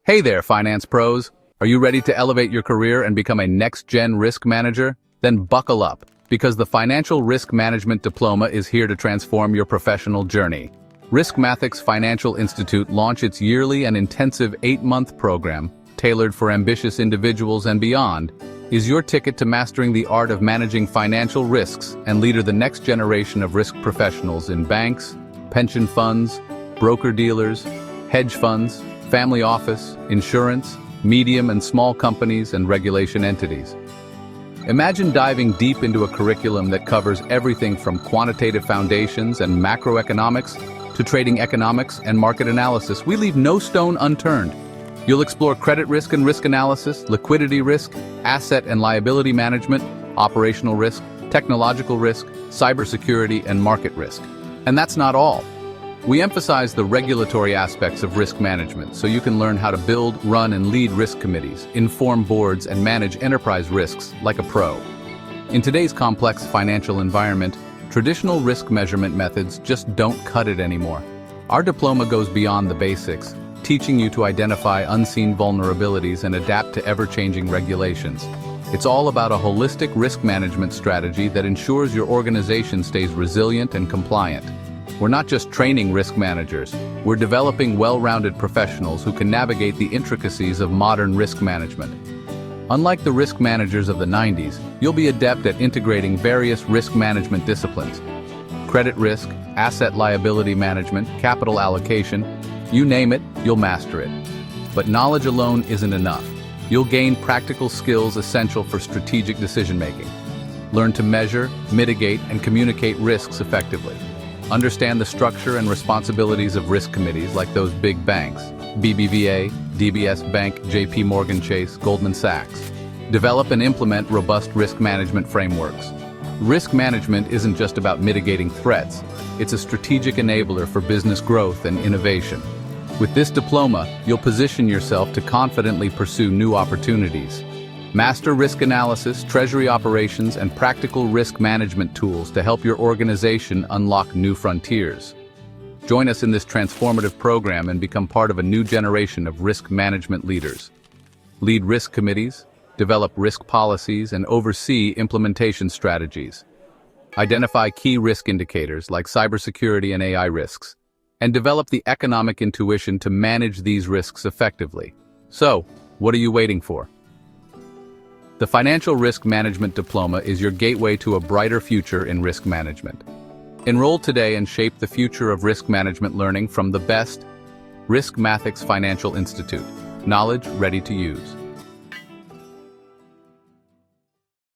Hey there, finance pros. Are you ready to elevate your career and become a next-gen risk manager? Then buckle up, because the Financial Risk Management Diploma is here to transform your professional journey. RiskMathics Financial Institute launched its yearly and intensive 8-month program, tailored for ambitious individuals and beyond, is your ticket to mastering the art of managing financial risks and lead the next generation of risk professionals in banks, pension funds, broker-dealers, hedge funds, family office, insurance, medium and small companies, and regulation entities. Imagine diving deep into a curriculum that covers everything from quantitative foundations and macroeconomics to trading economics and market analysis. We leave no stone unturned. You'll explore credit risk and risk analysis, liquidity risk, asset and liability management, operational risk, technological risk, cybersecurity, and market risk. And that's not all. We emphasize the regulatory aspects of risk management so you can learn how to build, run, and lead risk committees, inform boards, and manage enterprise risks like a pro. In today's complex financial environment, traditional risk measurement methods just don't cut it anymore. Our diploma goes beyond the basics, teaching you to identify unseen vulnerabilities and adapt to ever-changing regulations. It's all about a holistic risk management strategy that ensures your organization stays resilient and compliant. We're not just training risk managers, we're developing well-rounded professionals who can navigate the intricacies of modern risk management. Unlike the risk managers of the 90s, you'll be adept at integrating various risk management disciplines. Credit risk, asset liability management, capital allocation, you name it, you'll master it. But knowledge alone isn't enough. You'll gain practical skills essential for strategic decision-making. Learn to measure, mitigate, and communicate risks effectively. Understand the structure and responsibilities of risk committees like those big banks, BBVA, DBS Bank, JP Morgan Chase, Goldman Sachs. Develop and implement robust risk management frameworks. Risk management isn't just about mitigating threats, it's a strategic enabler for business growth and innovation. With this diploma, you'll position yourself to confidently pursue new opportunities. Master risk analysis, treasury operations, and practical risk management tools to help your organization unlock new frontiers. Join us in this transformative program and become part of a new generation of risk management leaders. Lead risk committees, develop risk policies, and oversee implementation strategies. Identify key risk indicators like cybersecurity and AI risks, and develop the economic intuition to manage these risks effectively. So, what are you waiting for? The Financial Risk Management Diploma is your gateway to a brighter future in risk management. Enroll today and shape the future of risk management learning from the best RiskMathics Financial Institute. Knowledge ready to use.